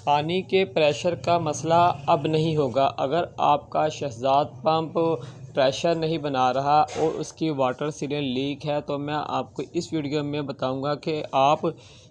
पानी के प्रेशर का मसला अब नहीं होगा। अगर आपका शहज़ाद पंप प्रेशर नहीं बना रहा और उसकी वाटर सीलें लीक है, तो मैं आपको इस वीडियो में बताऊंगा कि आप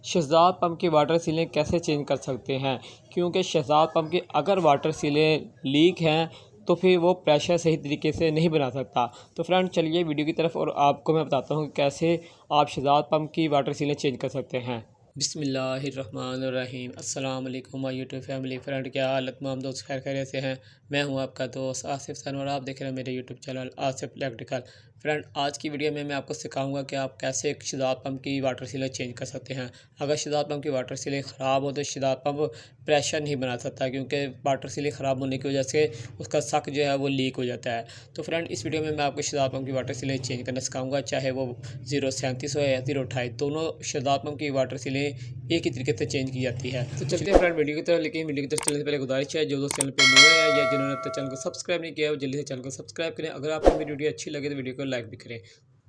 शहज़ाद पंप की वाटर सीलें कैसे चेंज कर सकते हैं। क्योंकि शहज़ाद पंप की अगर वाटर सीलें लीक हैं तो फिर वो प्रेशर सही तरीके से नहीं बना सकता। तो फ्रेंड चलिए वीडियो की तरफ और आपको मैं बताता हूँ कि कैसे आप शहज़ाद पंप की वाटर सीलें चेंज कर सकते हैं। बिस्मिल्लाहिर्रहमानिर्रहीम। अस्सलाम वालेकुम माय यूट्यूब फैमिली फ्रेंड, क्या हालत में हम दोस्त खैर खैरियत से हैं। मैं हूं आपका दोस्त आसिफ सनवर, आप देख रहे हैं मेरे YouTube channel Asif electrical. Friend आज की वीडियो में मैं आपको सिखाऊंगा कि आप कैसे एक शहज़ाद पंप की वाटर सीलें चेंज कर सकते हैं। अगर शहज़ाद पंप की वाटर सीलें ख़राब हो तो शहज़ाद पंप प्रेशर नहीं बना सकता, क्योंकि वाटर सीलें ख़राब होने की वजह से उसका सक जो है वो लीक हो जाता है। तो फ्रेंड इस वीडियो में मैं आपको शहज़ाद पंप की वाटर सीलें चेंज करना सिखाऊंगा, चाहे वो 037 हो या 028, दोनों शहज़ाद पंप की वाटर सीलें एक ही तरीके से चेंज की जाती है। तो चलते हैं फ्रेंड वीडियो की तरफ। लेकिन वीडियो की तरफ चलने से पहले गुजारिश है, जो दोस्त चैनल पर न्यू है या जिन्होंने अब तक चैनल को सब्सक्राइब नहीं किया है वो जल्दी से चैनल को सब्सक्राइब करें। अगर आपको मेरी वीडियो अच्छी लगे तो वीडियो को लाइक भी करें।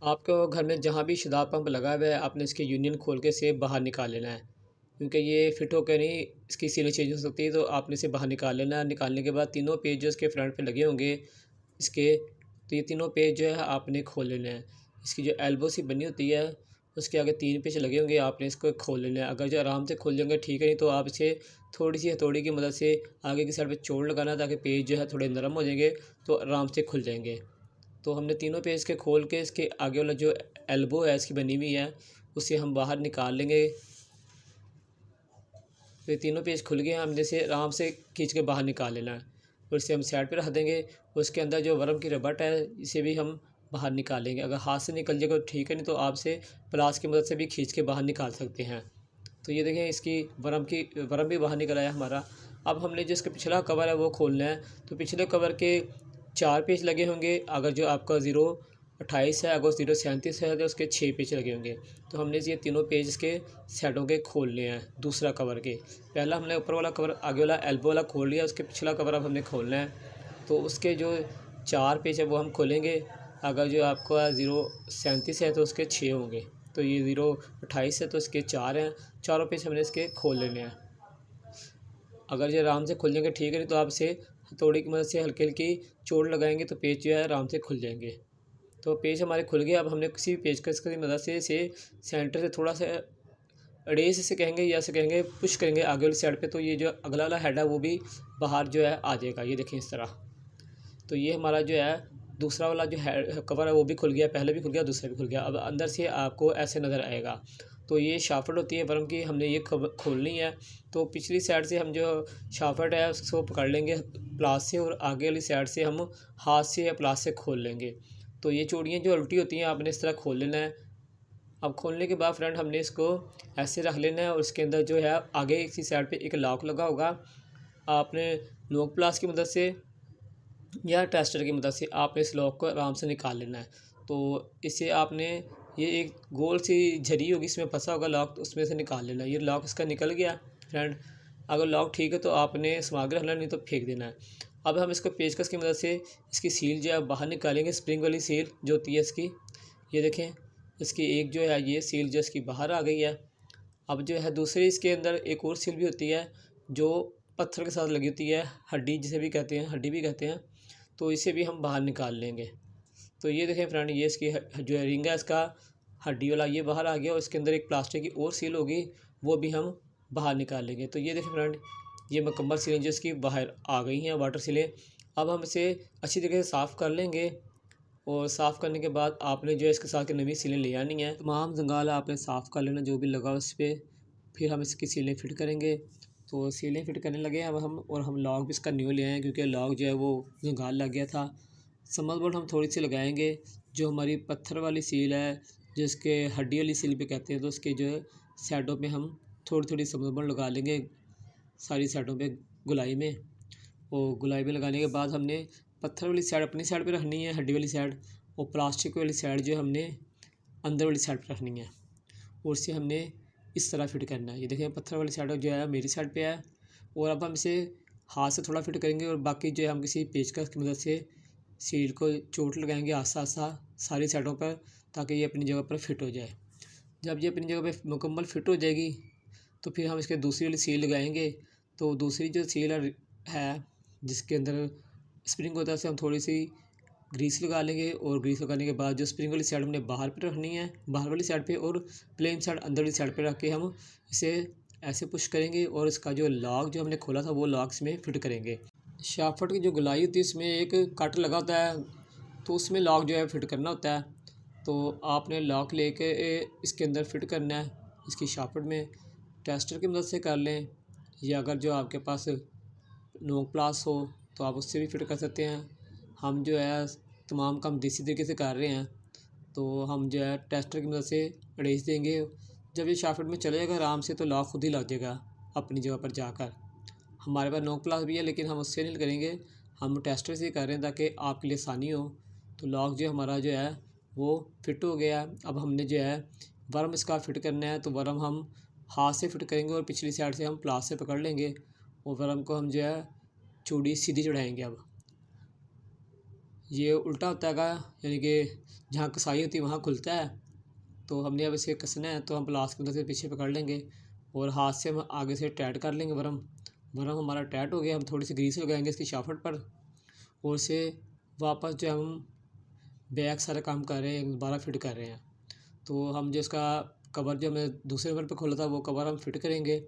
आपको घर में जहाँ भी शहज़ाद पंप लगा हुआ है, आपने इसके यूनियन खोल के इसे बाहर निकाल लेना है, क्योंकि ये फिट होकर नहीं इसकी सीलें चेंज हो सकती है। तो आपने इसे बाहर निकाल लेना है। निकालने के बाद तीनों पेज जो इसके फ्रंट पे लगे होंगे इसके, तो ये तीनों पेज जो है आपने खोल लेना है। इसकी जो एल्बो सी बनी होती है उसके आगे 3 पेच लगे होंगे, आपने इसको खोल लेना है। अगर जो आराम से खुल जाएंगे ठीक है, नहीं तो आप इसे थोड़ी सी हथौड़ी की मदद से आगे की साइड पे चोड़ लगाना, ताकि पेज जो है थोड़े नरम हो जाएंगे तो आराम से खुल जाएंगे। तो हमने तीनों पेज के खोल के इसके आगे वाला जो एल्बो है इसकी बनी हुई है उसे हम बाहर निकाल लेंगे। तो ये तीनों पेज खुल गए हैं, हमने इसे आराम से खींच के बाहर निकाल लेना है और इसे हम साइड पे रख देंगे। उसके अंदर जो वर्म की रबट है इसे भी हम बाहर निकालेंगे। अगर हाथ से निकल जाएगा तो ठीक है, नहीं तो आपसे प्लास की मदद से भी खींच के बाहर निकाल सकते हैं। तो ये देखें इसकी वर्म भी बाहर निकल आया हमारा। अब हमने जो इसका पिछला कवर है वो खोलना है। तो पिछले कवर के 4 पेज लगे होंगे। अगर जो आपका 028 है, अगर 037 है तो उसके 6 पेज लगे होंगे। तो हमने ये तीनों पेज इसके साइडों के खोलने हैं दूसरा कवर के। पहला हमने ऊपर वाला कवर आगे वाला एल्बो वाला खोल लिया, उसके पिछला कवर अब हमने खोलना है। तो उसके जो 4 पेज है वो हम खोलेंगे। अगर जो आपका 037 है तो उसके 6 होंगे। तो ये 028 है तो इसके 4 हैं। चारों पेज हमने इसके खोल लेने हैं। अगर ये आराम से खुल जाएंगे ठीक है, नहीं तो आप इसे हथौड़ी की मदद से हल्की हल्की चोट लगाएंगे तो पेज जो है आराम से खुल जाएंगे। तो पेज हमारे खुल गए। अब हमने किसी भी पेचकस की मदद से इसे सेंटर से थोड़ा सा रेस से कहेंगे या से कहेंगे पुश करेंगे आगे वाली साइड पे, तो ये जो अगला वाला हेड है वो भी बाहर जो है आ जाएगा। ये देखें इस तरह। तो ये हमारा जो है दूसरा वाला जो है कवर है वो भी खुल गया, पहले भी खुल गया दूसरा भी खुल गया। अब अंदर से आपको ऐसे नज़र आएगा। तो ये शाफ्ट होती है वर्म की, हमने ये खोलनी है। तो पिछली साइड से हम जो शाफ्ट है उसको पकड़ लेंगे प्लास से, और आगे वाली साइड से हम हाथ से या प्लास से खोल लेंगे। तो ये चूड़ियाँ जो उल्टी होती हैं आपने इस तरह खोल लेना है। अब खोलने के बाद फ्रेंड हमने इसको ऐसे रख लेना है और उसके अंदर जो है आगे इसी साइड पे एक लॉक लगा होगा। आपने नोक प्लास की मदद से या टेस्टर की मदद से आपने इस लॉक को आराम से निकाल लेना है। तो इसे आपने ये एक गोल सी झरी होगी इसमें फंसा होगा लॉक, तो उसमें से निकाल लेना है। ये लॉक इसका निकल गया फ्रेंड। अगर लॉक ठीक है तो आपने संभाल के रखना, नहीं तो फेंक देना है। अब हम इसको पेचकस की मदद से इसकी सील जो है बाहर निकालेंगे, स्प्रिंग वाली सील जो होती है इसकी। ये देखें इसकी एक जो है ये सील जो इसकी बाहर आ गई है। अब जो है दूसरी इसके अंदर एक और सील भी होती है जो पत्थर के साथ लगी होती है, हड्डी जिसे भी कहते हैं, हड्डी भी कहते हैं। तो इसे भी हम बाहर निकाल लेंगे। तो ये देखें फ्रेंड, ये इसकी जो रिंग है इसका हड्डी वाला ये बाहर आ गया, और इसके अंदर एक प्लास्टिक की और सील होगी वो भी हम बाहर निकाल लेंगे। तो ये देखें फ्रेंड, ये मुकम्मल सीलें जो इसकी बाहर आ गई हैं वाटर सीलें। अब हम इसे अच्छी तरीके से साफ़ कर लेंगे, और साफ़ करने के बाद आपने जो है इसके साथ की नवी सीलें ले आनी है। तमाम जंगाल आपने साफ़ कर लेना जो भी लगा उस पर। फिर हम इसकी सीलें फिट करेंगे। तो सीलें फिट करने लगे अब हम, और हम लॉक भी इसका न्यू ले आए हैं क्योंकि लॉक जो है वो जंगाल लग गया था। समझ बोल्ट हम थोड़ी सी लगाएंगे। जो हमारी पत्थर वाली सील है जिसके हड्डी वाली सील पे कहते हैं, तो उसके जो है साइडों पे हम थोड़ी थोड़ी समझ बोल्ट लगा लेंगे सारी साइडों पे गुलाई में। और गुलाई में लगाने के बाद हमने पत्थर वाली साइड अपनी साइड पे रखनी है, हड्डी वाली साइड, और प्लास्टिक वाली साइड जो हमने अंदर वाली साइड पे रखनी है, और इसे हमने इस तरह फिट करना है। ये देखें पत्थर वाली साइड जो है मेरी साइड पे है, और अब हम इसे हाथ से थोड़ा फिट करेंगे, और बाकी जो है हम किसी पेचकस की मदद से सील को चोट लगाएंगे आस्ता आस्ता सारी साइडों पर, ताकि ये अपनी जगह पर फिट हो जाए। जब ये अपनी जगह पर मुकम्मल फिट हो जाएगी तो फिर हम इसके दूसरी वाली सील लगाएंगे, तो दूसरी जो सील है जिसके अंदर स्प्रिंग होता है उसे हम थोड़ी सी ग्रीस लगा लेंगे, और ग्रीस लगाने के बाद जो स्प्रिंग वाली साइड हमने बाहर पे रखनी है, बाहर वाली साइड पे, और प्लेन साइड अंदर वाली साइड पे रख के हम इसे ऐसे पुश करेंगे और इसका जो लॉक जो हमने खोला था वो लॉक इसमें फिट करेंगे। शाफ्ट की जो गोलाई होती है इसमें एक कट लगा होता है, तो उसमें लॉक जो है फिट करना होता है। तो आपने लॉक लेके इसके अंदर फिट करना है, इसकी शाफ्ट में टेस्टर की मदद से कर लें, या अगर जो आपके पास नोक प्लास हो तो आप उससे भी फिट कर सकते हैं। हम जो है तमाम काम देसी तरीके से कर रहे हैं, तो हम जो है टेस्टर की मदद से अड़ेस देंगे। जब ये शाफ्ट में चले जाएगा आराम से तो लॉक खुद ही लग जाएगा अपनी जगह पर जाकर। हमारे पास नोक प्लास भी है लेकिन हम उससे नहीं करेंगे, हम टेस्टर से कर रहे हैं ताकि आपके लिए आसानी हो। तो लॉक जो हमारा जो है वो फिट हो गया। अब हमने जो है वर्म इसका फिट करना है, तो वर्म हम हाथ से फिट करेंगे और पिछली साइड से हम प्लास से पकड़ लेंगे, और वर्म को हम जो है चूड़ी सीधी चढ़ाएंगे। अब ये उल्टा होता है, यानी कि जहाँ कसाई होती है वहाँ खुलता है, तो हमने अब इसे कसना है, तो हम प्लास की मदद से पीछे पकड़ लेंगे और हाथ से हम आगे से टाइट कर लेंगे। वर्म हमारा टाइट हो गया। हम थोड़ी सी ग्रीस लगाएंगे इसकी शाफ्ट पर, और इसे वापस जो हम बैक सारा काम कर रहे हैं दोबारा फिट कर रहे हैं। तो हम जो इसका कवर जो हमने दूसरे नंबर पर खोला था वो कवर हम फिट करेंगे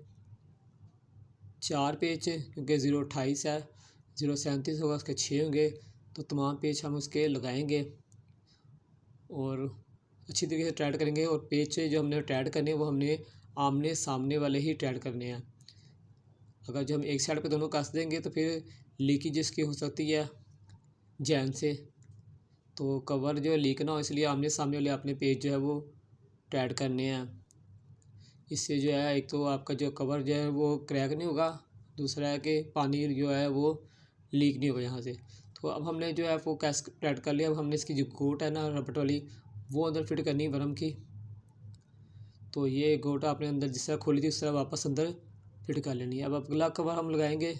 4 पेच, क्योंकि 0.28 है, 0.37 होगा उसके 6 होंगे, तो तमाम पेच हम उसके लगाएंगे और अच्छी तरीके से टाइट करेंगे। और पेच जो हमने टाइट करने हैं वो हमने आमने सामने वाले ही टाइट करने हैं। अगर जो हम एक साइड पे दोनों कस देंगे तो फिर लीकेज इसकी हो सकती है जैन से, तो कवर जो लीक ना हो इसलिए आमने सामने वाले अपने पेज जो है वो टाइट करने हैं। इससे जो है एक तो आपका जो कवर जो है वो क्रैक नहीं होगा, दूसरा है कि पानी जो है वो लीक नहीं होगा यहाँ से। तो अब हमने जो है वो कैस टाइट कर लिया। अब हमने इसकी जो गोट है ना रबट वाली वो अंदर फिट करनी है वर्म की। तो ये गोट आपने अंदर जिस तरह खोली थी उस तरह वापस अंदर फिट कर लेनी है। अब अगला कवर हम लगाएंगे,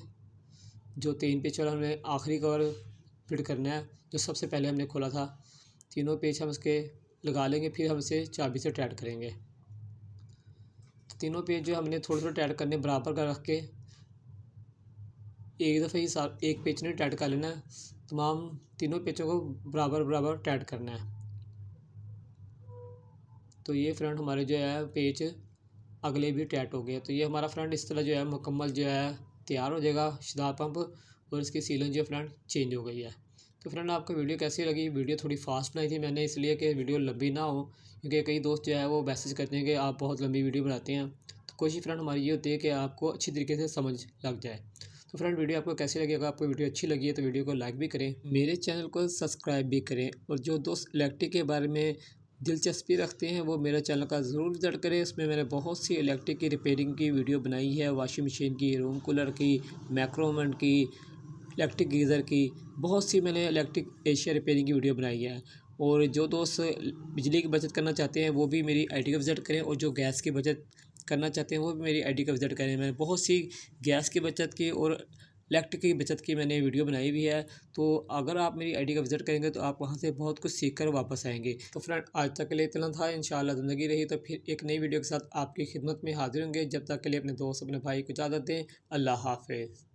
जो 3 पेच वाला हमने आखिरी कवर फिट करना है जो सबसे पहले हमने खोला था। तीनों पेच हम उसके लगा लेंगे, फिर हम इसे चाबी से टाइट करेंगे। तो तीनों पेच जो हमने थोड़े थोड़े टाइट करने बराबर कर रख के एक दफ़े ही एक पेच ने टाइट कर लेना है, तमाम तीनों पेचों को बराबर बराबर टाइट करना है। तो ये फ्रंट हमारे जो है पेच अगले भी टाइट हो गए। तो ये हमारा फ्रंट इस तरह जो है मुकम्मल जो है तैयार हो जाएगा शदाब पंप, और इसकी सीलन जो फ्रंट चेंज हो गई है। तो फ्रेंड आपको वीडियो कैसी लगी? वीडियो थोड़ी फास्ट बनाई थी मैंने इसलिए कि वीडियो लंबी ना हो, क्योंकि कई दोस्त जो है वो मैसेज करते हैं कि आप बहुत लंबी वीडियो बनाते हैं। तो कोशिश फ्रेंड हमारी ये होती है कि आपको अच्छी तरीके से समझ लग जाए। तो फ्रेंड वीडियो आपको कैसी लगी? अगर आपको वीडियो अच्छी लगी है तो वीडियो को लाइक भी करें, मेरे चैनल को सब्सक्राइब भी करें, और जो दोस्त इलेक्ट्रिक के बारे में दिलचस्पी रखते हैं वो मेरे चैनल का ज़रूर विज़िट करें। इसमें मैंने बहुत सी इलेक्ट्रिक की रिपेयरिंग की वीडियो बनाई है, वॉशिंग मशीन की, रूम कूलर की, मैक्रोमन की, इलेक्ट्रिक गीज़र की, बहुत सी मैंने इलेक्ट्रिक एशिया रिपेयरिंग की वीडियो बनाई है। और जो दोस्त बिजली की बचत करना चाहते हैं वो भी मेरी आईडी का विज़िट करें, और जो गैस की बचत करना चाहते हैं वो भी मेरी आईडी का विज़िट करें। मैंने बहुत सी गैस की बचत की और इलेक्ट्रिक की बचत की मैंने वीडियो बनाई हुई है। तो अगर आप मेरी आईडी का विज़िट करेंगे तो आप वहाँ से बहुत कुछ सीख कर वापस आएंगे। तो फ्रेंड आज तक के लिए इतना था, इंशाल्लाह ज़िंदगी रही तो फिर एक नई वीडियो के साथ आपकी खिदमत में हाजिर होंगे। जब तक के लिए अपने दोस्त अपने भाई को इजाज़त दें। अल्लाह हाफ़िज़।